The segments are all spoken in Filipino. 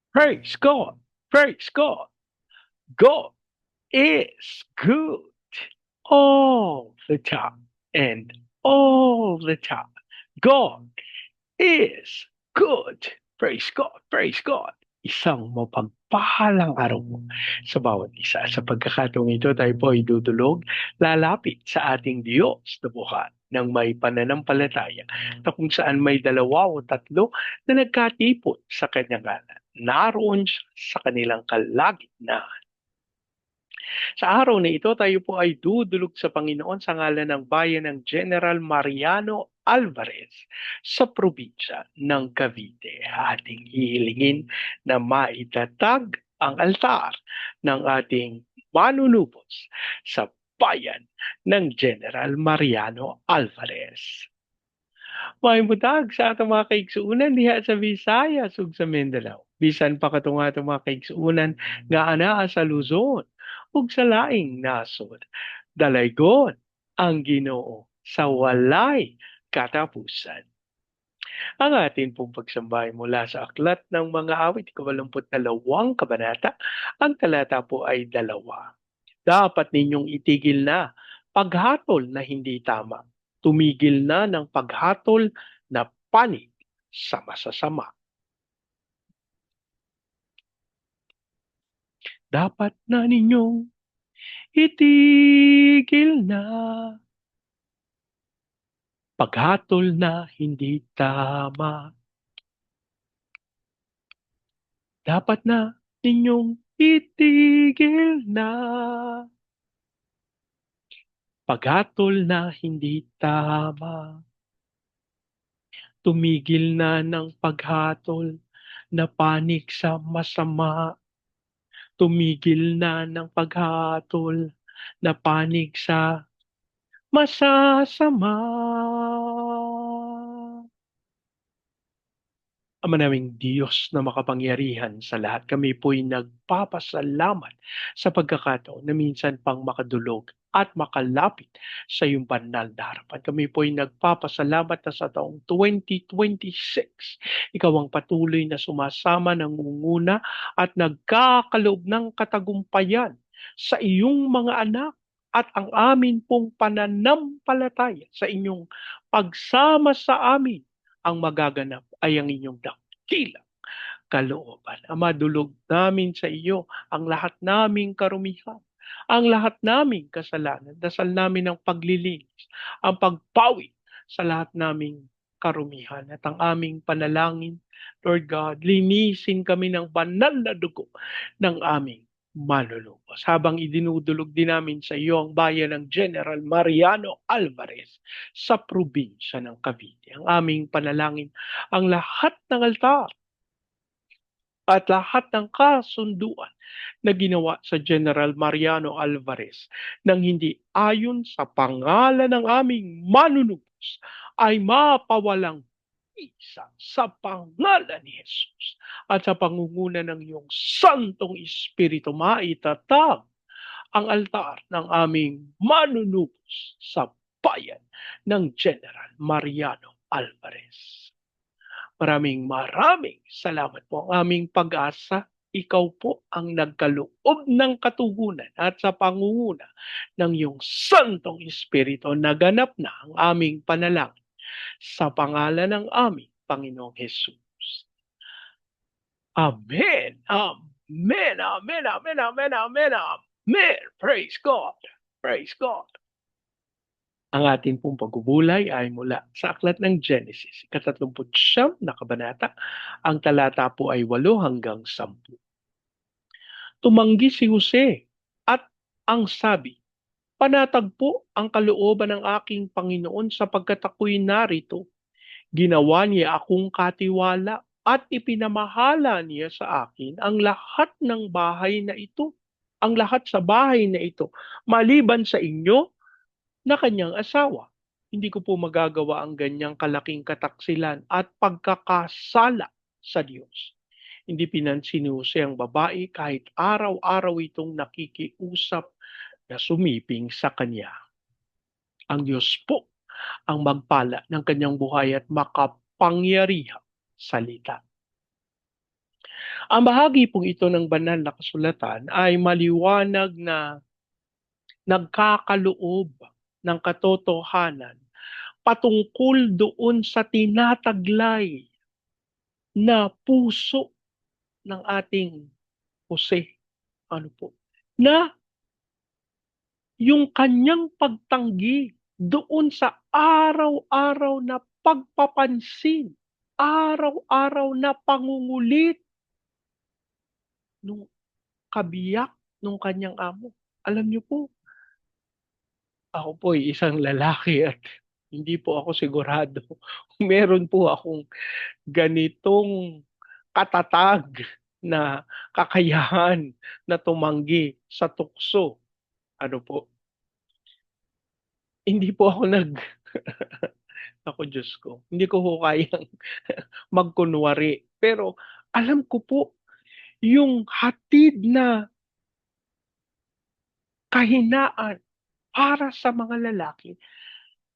Praise God. Praise God. God is good all the time and all the time. God is good. Praise God. Praise God. Isang mapagpahalang araw po sa bawat isa. Sa pagkakataong ito, tayo po ay dudulog, lalapit sa ating Diyos na buhat ng may pananampalataya na kung saan may dalawa o tatlo na nagkatipon sa kanyang ngalan. Naroon siya sa kanilang kalagitnaan. Sa araw na ito, tayo po ay dudulog sa Panginoon sa ngalan ng bayan ng General Mariano Alvarez sa probinsya ng Cavite. Ating hihilingin na maitatag ang altar ng ating manunubos sa bayan ng General Mariano Alvarez. May butag sa atong mga kaigsuunan diha sa Visayas ug sa Mindanao. Bisan pa katong atong mga kaigsuunan nga anaa sa Luzon ug sa laing nasod. Dalaygon ang Ginoo sa walay katapusan. Ang atin pong pagsambahay mula sa Aklat ng Mga Awit, 82 kabanata, ang talata po ay 2. Dapat ninyong itigil na paghatol na hindi tama. Tumigil na ng paghatol na panig sa masasama. Dapat na ninyong itigil na paghatol na hindi tama. Dapat na ninyong itigil na paghatol na hindi tama. Tumigil na ng paghatol na panig sa masama. Tumigil na ng paghatol na panig sa masasama. Ama naming Diyos na makapangyarihan sa lahat, kami po'y nagpapasalamat sa pagkakataon na minsan pang makadulog at makalapit sa iyong banal na harapan. Kami po'y nagpapasalamat na sa taong 2026. Ikaw ang patuloy na sumasama, nangunguna at nagkakaloob ng katagumpayan sa iyong mga anak at ang amin pong pananampalataya sa inyong pagsama sa amin ang magaganap ay ang inyong dakilang kalooban. Ama, dulog namin sa iyo ang lahat naming karumihan, ang lahat naming kasalanan. Dasal namin ang paglilinis, ang pagpawi sa lahat naming karumihan at ang aming panalangin, Lord God, linisin kami ng banal na dugo ng aming manlulubos. Habang idinudulog din namin sa iyo ang bayan ng General Mariano Alvarez sa probinsya ng Cavite. Ang aming panalangin, ang lahat ng altar at lahat ng kasunduan na ginawa sa General Mariano Alvarez nang hindi ayon sa pangalan ng aming manunubos ay mapawalang isa sa pangalan ni Jesus at sa pangunguna ng iyong Santong Espiritu maitatag ang altar ng aming manunubos sa bayan ng General Mariano Alvarez. Maraming salamat po. Ang aming pag-asa, ikaw po ang nagkaloob ng katugunan at sa pangunguna ng iyong Santong Espiritu, naganap na ang aming panalangin sa pangalan ng aming Panginoong Hesus. Amen. Amen. Amen. Amen. Amen. Amen. Amen. Praise God. Praise God. Ang ating pong pagbubulay ay mula sa Aklat ng Genesis, 39 na kabanata. Ang talata po ay 8 hanggang 10. Tumanggi si Jose at ang sabi, panatag po ang kalooban ng aking Panginoon sapagkat ako'y narito. Ginawa niya akong katiwala at ipinamahala niya sa akin ang lahat ng bahay na ito, ang lahat sa bahay na ito, maliban sa inyo na kanyang asawa. Hindi ko po magagawa ang ganyang kalaking kataksilan at pagkakasala sa Diyos. Hindi pinansin ni Jose ang babae kahit araw-araw itong nakikiusap na sumiping sa kanya. Ang Diyos po ang magpala ng kanyang buhay at makapangyarihang salita. Ang bahagi po ito ng banal na kasulatan ay maliwanag na nagkakaloob ng katotohanan patungkol doon sa tinataglay na puso ng ating Jose. Ano po? Na yung kanyang pagtanggi doon sa araw-araw na pagpapansin, araw-araw na pangungulit nung kabiyak nung kanyang amo. Alam niyo po, ako po ay isang lalaki at hindi po ako sigurado kung meron po akong ganitong katatag na kakayahan na tumanggi sa tukso. Ano po, hindi po ako naku Diyos ko, hindi ko ho kayang magkunwari. Pero alam ko po yung hatid na kahinaan para sa mga lalaki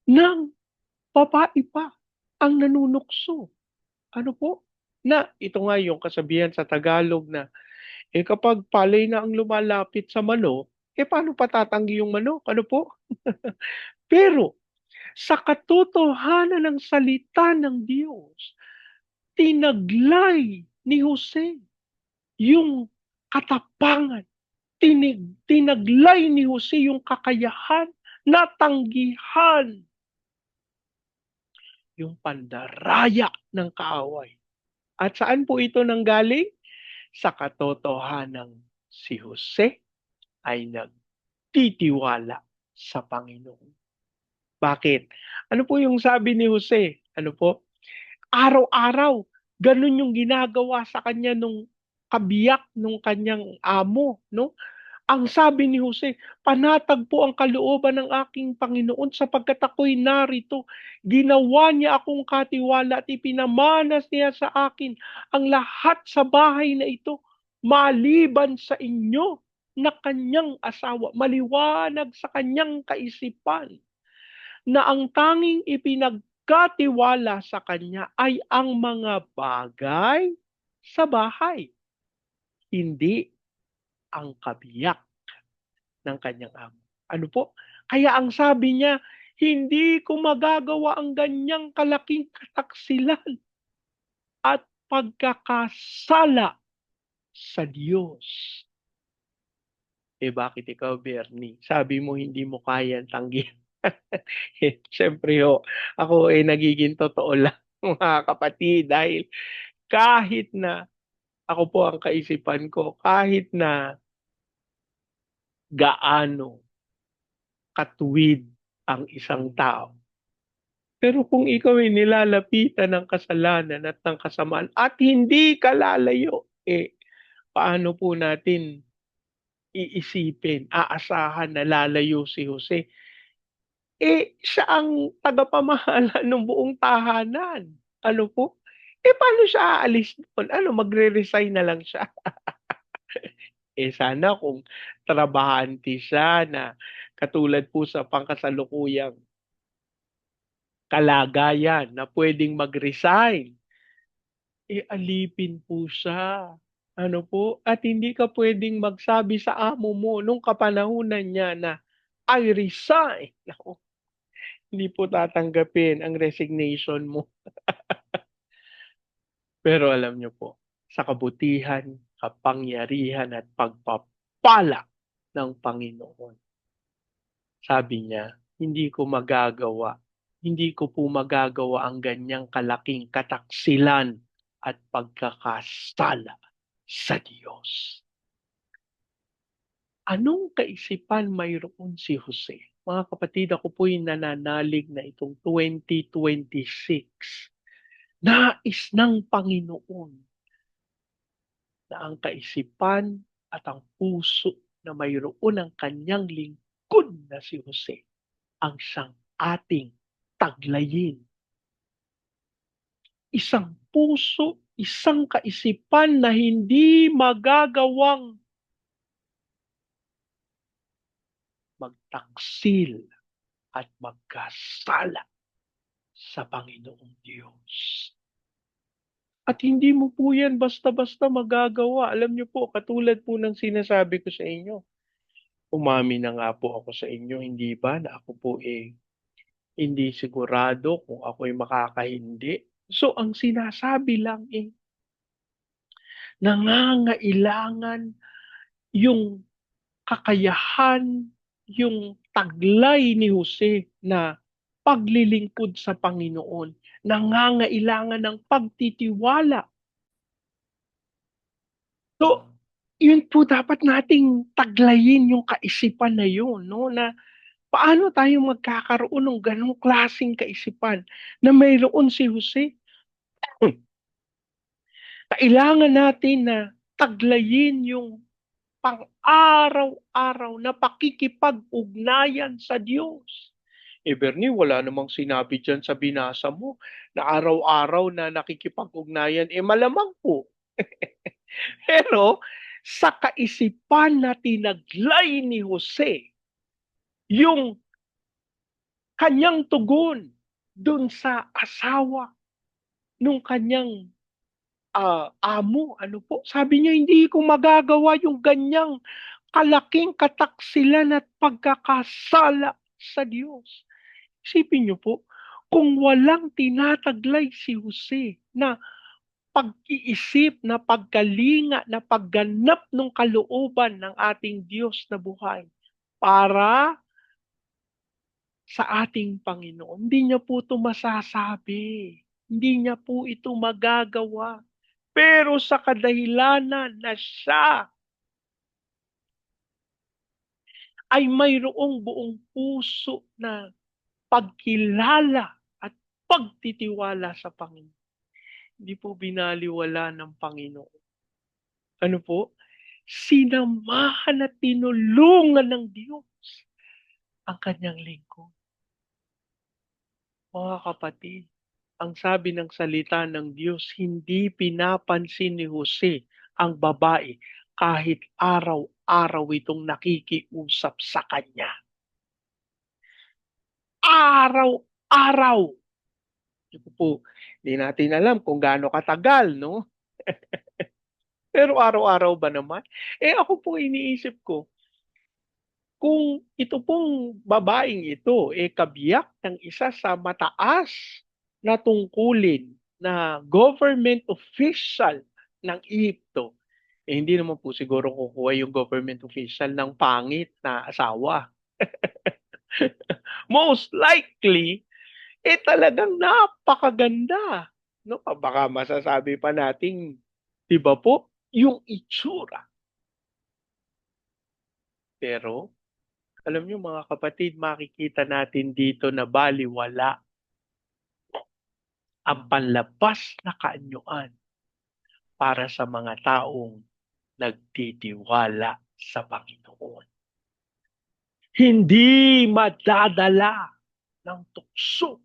ng babae pa ang nanunukso. Ano po? Na ito nga yung kasabihan sa Tagalog na, kapag palay na ang lumalapit sa manok, paano patatanggi yung manok? Ano po? Pero sa katotohanan ng salita ng Diyos, tinaglay ni Jose yung katapangan, tinaglay ni Jose yung kakayahan na tanggihan yung pandaraya ng kaaway. At saan po ito nanggaling? Sa katotohanang si Jose ay nagtitiwala sa Panginoon. Bakit? Ano po yung sabi ni Jose? Ano po? Araw-araw, ganun yung ginagawa sa kanya nung kabiyak nung kanyang amo, no? Ang sabi ni Jose, "Panatag po ang kalooban ng aking Panginoon sapagkat ako'y narito. Ginawa niya akong katiwala at ipinamanas niya sa akin ang lahat sa bahay na ito, maliban sa inyo na kanyang asawa." Maliwanag sa kanyang kaisipan na ang tanging ipinagkatiwala sa kanya ay ang mga bagay sa bahay, hindi ang kabiyak ng kanyang amo. Ano po? Kaya ang sabi niya, hindi ko magagawa ang ganyang kalaking kataksilan at pagkakasala sa Diyos. Bakit ikaw, Bernie? Sabi mo hindi mo kayang tanggihan. Siyempre ho, ako ay nagiging totoo lang, mga kapatid, dahil kahit na ako po ang kaisipan ko, kahit na gaano katuwid ang isang tao, pero kung ikaw ay nilalapitan ng kasalanan at ng kasamaan at hindi ka lalayo, paano po natin iisipin, aasahan na lalayo si Jose? Siya ang tagapamahala ng buong tahanan. Ano po? Paano siya aalis doon? Ano, magre-resign na lang siya? Sana kung trabahante siya na katulad po sa pangkasalukuyang kalagayan na puwedeng mag-resign, alipin po siya. Ano po? At hindi ka puwedeng magsabi sa amo mo nung kapanahunan niya na, "I resign." Naku, hindi po tatanggapin ang resignation mo. Pero alam niyo po, sa kabutihan, kapangyarihan at pagpapala ng Panginoon, sabi niya, hindi ko po magagawa ang ganyang kalaking kataksilan at pagkakasala sa Diyos. Anong kaisipan mayroon si Jose? Mga kapatid, ako po'y nananalig na itong 2026, nais ng Panginoon na ang kaisipan at ang puso na mayroon ang kanyang lingkod na si Jose ang siyang ating taglayin. Isang puso, isang kaisipan na hindi magagawang magtaksil at magkasala sa Panginoong Diyos. At hindi mo po yan basta-basta magagawa. Alam niyo po, katulad po ng sinasabi ko sa inyo, umamin na nga po ako sa inyo, hindi ba, na ako po hindi sigurado kung ako'y makakahindi. So, ang sinasabi lang nangangailangan yung kakayahan, yung taglay ni Jose na paglilingkod sa Panginoon. Nangangailangan ng pagtitiwala. So, yun po dapat nating taglayin yung kaisipan na yun, no? Na paano tayo magkakaroon ng ganong klaseng kaisipan na mayroon si Jose? Kailangan natin na taglayin yung pang-araw-araw na pakikipag-ugnayan sa Diyos. Bernie, wala namang sinabi diyan sa binasa mo na araw-araw na nakikipag-ugnayan. Malamang po. Pero sa kaisipan na tinaglay ni Jose, yung kanyang tugon dun sa asawa nung kanyang amo, ano po, sabi niya, hindi ko magagawa yung ganyang kalaking kataksilan at pagkakasala sa Diyos. Isipin niyo po, kung walang tinataglay si Jose na pag-iisip, na pagkalinga, na pagganap ng kalooban ng ating Diyos na buhay para sa ating Panginoon, hindi niya po ito masasabi. Hindi niya po ito magagawa. Pero sa kadahilanan na siya ay mayroong buong puso na pagkilala at pagtitiwala sa Panginoon. Hindi po binaliwala ng Panginoon. Ano po? Sinamahan at tinulungan ng Diyos ang kanyang lingkod. Mga kapatid, ang sabi ng salita ng Diyos, hindi pinapansin ni Jose ang babae kahit araw-araw itong nakikiusap sa kanya. Araw-araw. Ito po, hindi natin alam kung gaano katagal, no? Pero araw-araw ba naman? Ako po iniisip ko, kung ito pong babaeng ito, kabiyak ng isa sa mataas na tungkulin na government official ng Egypto, hindi naman po siguro kukuha yung government official ng pangit na asawa. Most likely, talagang napakaganda. No? Baka masasabi pa nating, di ba po, yung itsura. Pero, alam niyo mga kapatid, makikita natin dito na baliwala ang panlabas na kaanyuan para sa mga taong nagtitiwala sa Panginoon. Hindi madadala ng tukso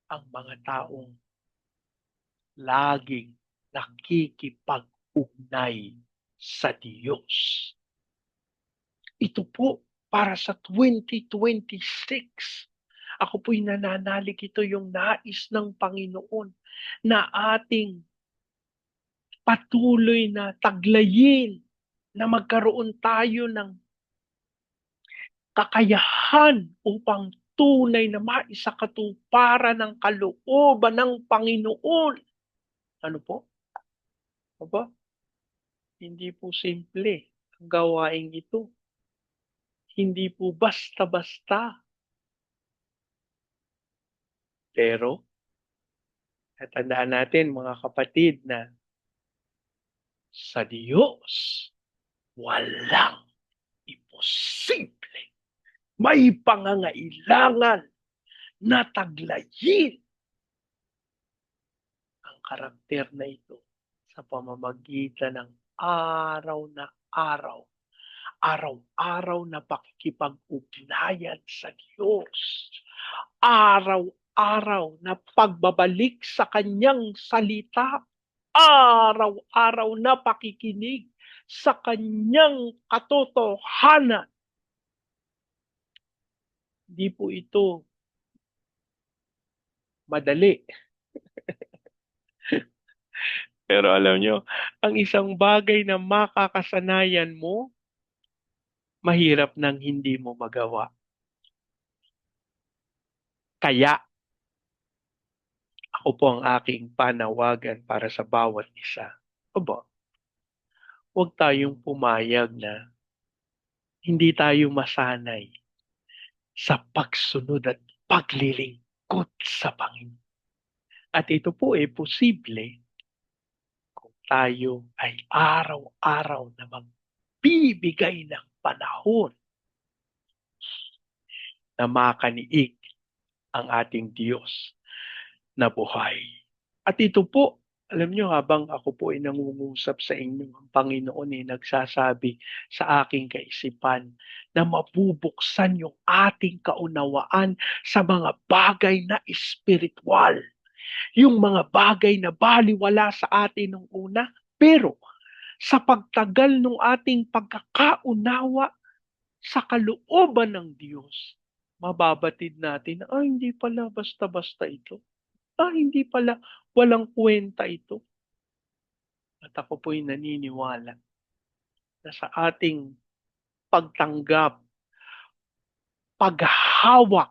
ang mga taong laging nakikipag-ugnay sa Diyos. Ito po para sa 2026. Ako po'y nananalig, ito yung nais ng Panginoon na ating patuloy na taglayin, na magkaroon tayo ng kakayahan upang tunay na maisakatuparan ng kalooban ng Panginoon. Ano po? Aba, hindi po simple ang gawaing ito. Hindi po basta-basta. Pero, tandaan natin mga kapatid na sa Diyos, walang imposible. May pangangailangan na taglayin ang karakter na ito sa pamamagitan ng araw na araw. Araw-araw na pakikipag-ugnayan sa Diyos. Araw-araw na pagbabalik sa kanyang salita. Araw-araw na pakikinig sa kanyang katotohanan. Hindi po ito madali. Pero alam nyo, ang isang bagay na makakasanayan mo, mahirap nang hindi mo magawa. Kaya ako po ang aking panawagan para sa bawat isa. Aba, huwag tayong pumayag na hindi tayo masanay sa pagsunod at paglilingkod sa Panginoon. At ito po ay posible kung tayo ay araw-araw na magbibigay ng panahon na makaniig ang ating Diyos na buhay. At ito po, alam nyo, habang ako po ay nangungusap sa inyo, ang Panginoon ay nagsasabi sa aking kaisipan na mabubuksan yung ating kaunawaan sa mga bagay na espiritual. Yung mga bagay na baliwala sa atin nung una, pero sa pagtagal ng ating pagkakaunawa sa kalooban ng Diyos, mababatid natin na, hindi pala basta-basta ito. Hindi pala walang kwenta ito. At ako po'y naniniwala na sa ating pagtanggap, paghawak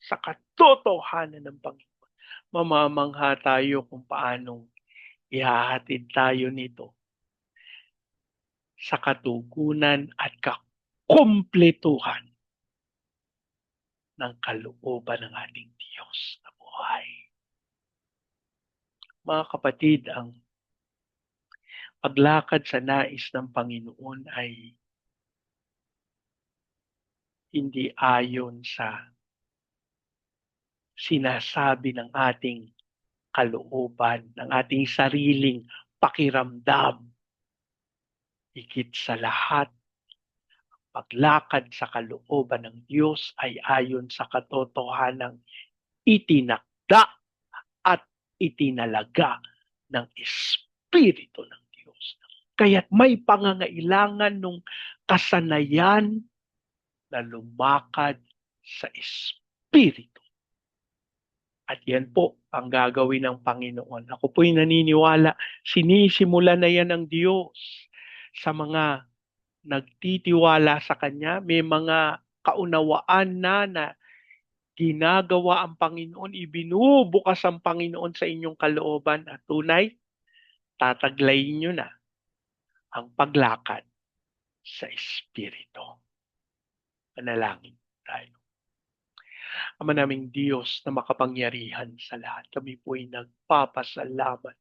sa katotohanan ng Panginoon, mamamangha tayo kung paanong ihahatid tayo nito sa katugunan at kakumpletuhan ng kalooban ng ating Diyos na buhay. Mga kapatid, ang paglakad sa nais ng Panginoon ay hindi ayon sa sinasabi ng ating kalooban, ng ating sariling pakiramdam. Higit sa lahat, paglakad sa kalooban ng Diyos ay ayon sa katotohanang itinakda at itinalaga ng Espiritu ng Diyos. Kaya't may pangangailangan nung kasanayan na lumakad sa Espiritu. At yan po ang gagawin ng Panginoon. Ako po'y naniniwala, sinisimula na yan ng Diyos sa mga nagtitiwala sa Kanya. May mga kaunawaan na ginagawa ang Panginoon, ibinubukas ang Panginoon sa inyong kalooban at tunay, tataglayin nyo na ang paglakad sa Espiritu. Panalangin tayo. Ama naming Diyos na makapangyarihan sa lahat, kami po'y nagpapasalamat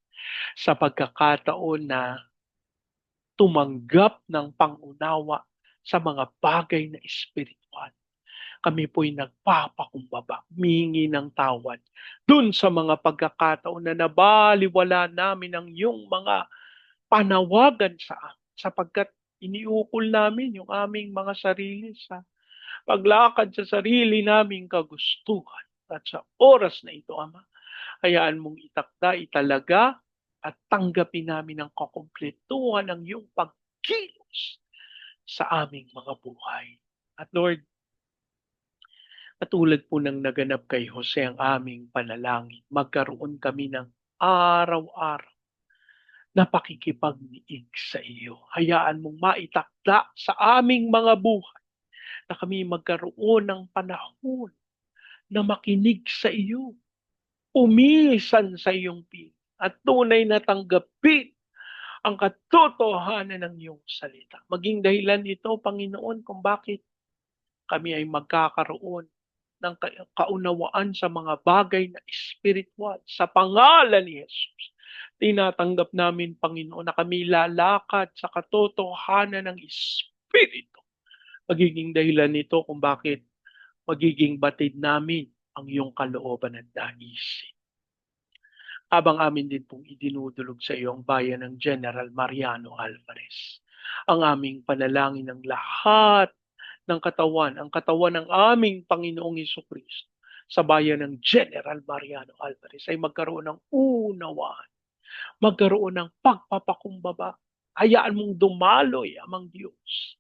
sa pagkakataon na tumanggap ng pangunawa sa mga bagay na espiritual. Kami po'y nagpapakumbaba, humingi ng tawad dun sa mga pagkakataon na nabaliwala namin ang iyong mga panawagan sa amin sapagkat iniukol namin yung aming mga sarili sa paglakad sa sarili naming kagustuhan. At sa oras na ito, Ama, hayaan mong itakda, italaga, at tanggapin namin ang kakumpletuhan ng iyong pagkilos sa aming mga buhay. At Lord, katulad po ng naganap kay Jose ang aming panalangin, magkaroon kami ng araw-araw na pakikipagniig sa iyo. Hayaan mong maitakda sa aming mga buhay na kami magkaroon ng panahon na makinig sa iyo, umisan sa iyong piling, at tunay na tanggapin ang katotohanan ng iyong salita. Maging dahilan ito, Panginoon, kung bakit kami ay magkakaroon ng kaunawaan sa mga bagay na espiritual. Sa pangalan ni Jesus, tinatanggap namin, Panginoon, na kami lalakad sa katotohanan ng Espiritu. Magiging dahilan nito kung bakit magiging batid namin ang iyong kalooban at nais. Habang amin din pong idinudulog sa iyo ang bayan ng General Mariano Alvarez. Ang aming panalangin ng lahat ng katawan, ang katawan ng aming Panginoong Hesukristo sa bayan ng General Mariano Alvarez ay magkaroon ng unawaan, magkaroon ng pagpapakumbaba. Hayaan mong dumaloy, Amang Diyos,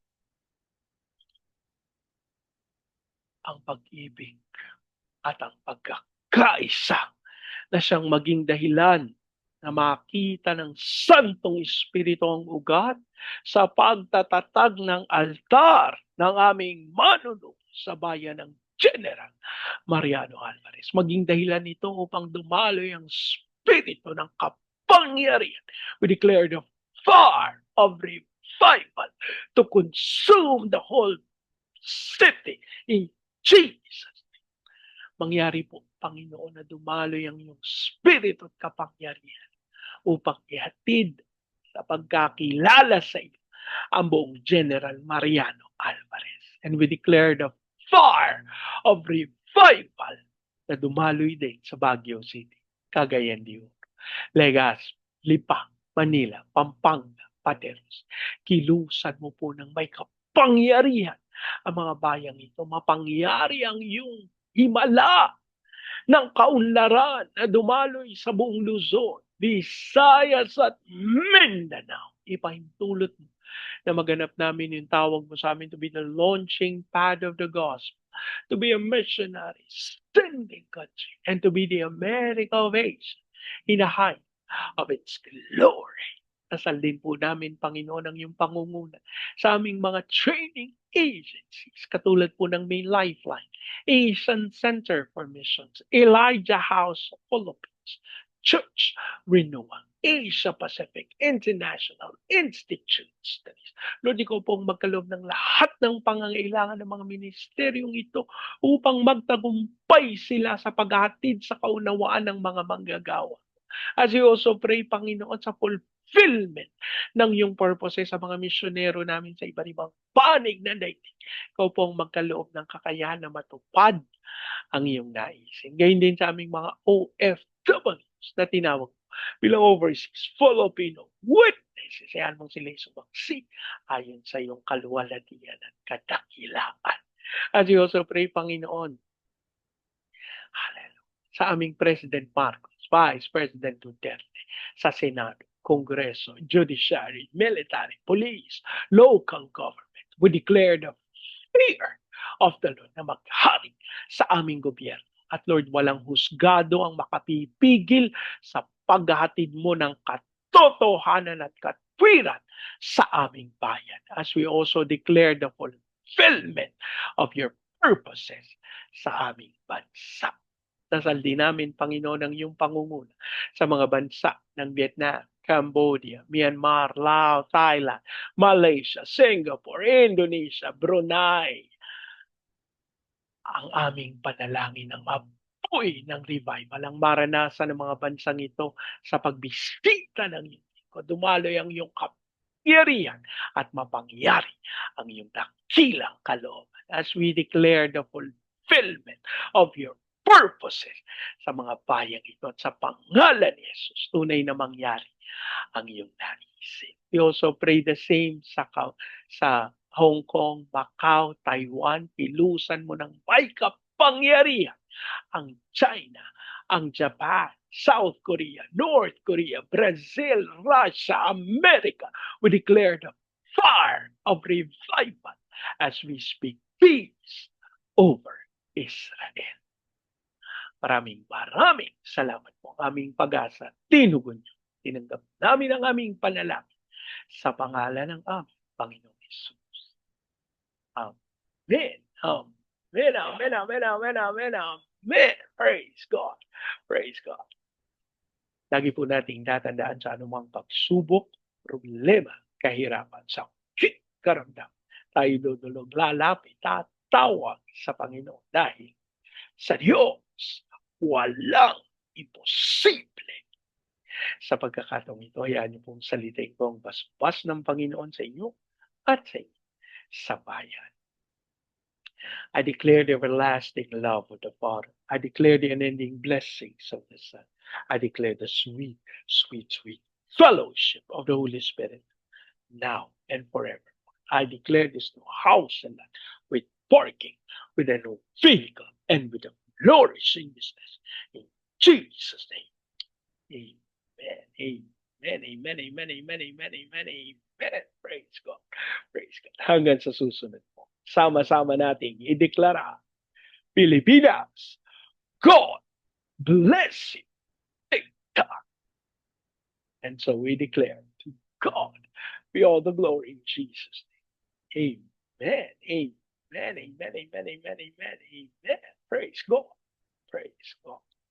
ang pag-ibig at ang pagkakaisa na siyang maging dahilan na makita ng Santong Espiritu ang ugat sa pagtatatag ng altar ng aming manunong sa bayan ng General Mariano Alvarez. Maging dahilan ito upang dumaloy ang Espiritu ng kapangyarihan. We declare the fire of revival to consume the whole city in Jesus. Mangyari po, Panginoon, na dumaloy ang iyong Espiritu at kapangyarihan upang ihatid sa pagkakilala sa iyo ang buong General Mariano Alvarez. And we declare the fire of revival na dumaloy din sa Baguio City, Cagayan de Oro, Legazpi, Lipa, Manila, Pampanga, Pateros. Kilusan mo po ng may kapangyarihan ang mga bayang ito. Mapangyari ang iyong himala ng kaunlaran na dumaloy sa buong Luzon, Visayas at Mindanao. Ipahintulot mo na maganap namin yung tawag mo sa amin to be the launching pad of the gospel, to be a missionary, sending country, and to be the America of Asia in the height of its glory. Dasal din po namin, Panginoon, ang iyong pangunguna sa aming mga training agencies, katulad po ng May Lifeline, Asian Center for Missions, Elijah House Philippines, Church Renewal, Asia Pacific International Institute Studies. Lord, ikaw pong magkaloob ng lahat ng pangangailangan ng mga ministeryong ito upang magtagumpay sila sa paghatid sa kaunawaan ng mga manggagawa. As we also pray, Panginoon, sa fulfillment ng iyong purposes sa mga misyonero namin sa iba't ibang panig na daigdig. Ikaw pong magkaloob ng kakayahan na matupad ang iyong naisin. Gayun din sa aming mga OFWs na tinawag bilang overseas Filipino witnesses. Ayan mong sila sumaksi ayon sa iyong kaluwalhatian at kadakilaan. As we also pray, Panginoon, hallelujah, sa aming President Marcos, Vice President Duterte, sa Senado, Kongreso, Judiciary, Military, Police, Local Government. We declare the fear of the Lord na maghari sa aming gobyerno. At Lord, walang husgado ang makapipigil sa paghahatid mo ng katotohanan at katwiran sa aming bayan. As we also declare the fulfillment of your purposes sa aming bansa. Dasal din namin, Panginoon, ang iyong pangunguna sa mga bansa ng Vietnam, Cambodia, Myanmar, Laos, Thailand, Malaysia, Singapore, Indonesia, Brunei. Ang aming panalangin ng apoy ng revival ang maranasan ng mga bansang ito sa pagbisita ng iyong lingkod. Dumaloy ang iyong kapangyarihan at mapangyari ang iyong dakilang kalooban as we declare the fulfillment of your purposes sa mga bayang ito at sa pangalan ni Jesus, tunay na mangyari ang iyong naisin. We also pray the same sa Hong Kong, Macau, Taiwan. Pilusan mo ng may kapangyarihan ang China, ang Japan, South Korea, North Korea, Brazil, Russia, America. We declare the fire of revival as we speak peace over Israel. Maraming salamat po ang aming pag-asa. Tinugon niyo. Tinanggap namin ang aming panalangin sa pangalan ng aming Panginoong Jesus. Amen. Amen. Amen. Amen. Amen. Amen. Amen. Praise God. Praise God. Lagi po nating tatandaan sa anumang pagsubok, problema, kahirapan, sakit, karamdam. Tayo dudulog, lalapit, tatawag sa Panginoon dahil sa Diyos walang imposible. Sa pagkakataong ito, hayaan niyo pong salitain ko ang basbas ng Panginoon sa inyo at sa inyo sa bayan. I declare the everlasting love of the Father. I declare the unending blessings of the Son. I declare the sweet, sweet, sweet fellowship of the Holy Spirit now and forever. I declare this new house and land with parking, with a new vehicle, and with a flourishing business. In Jesus' name. Amen. Amen. Amen. Amen. Amen. Amen. Amen. Amen. Praise God. Praise God. Hanggang sa susunod po. Sama-sama nating ideklara, Pilipinas, God bless you. And so we declare to God be all the glory in Jesus' name. Amen. Amen. Amen. Amen. Amen. Amen. Amen. Praise God. Praise God.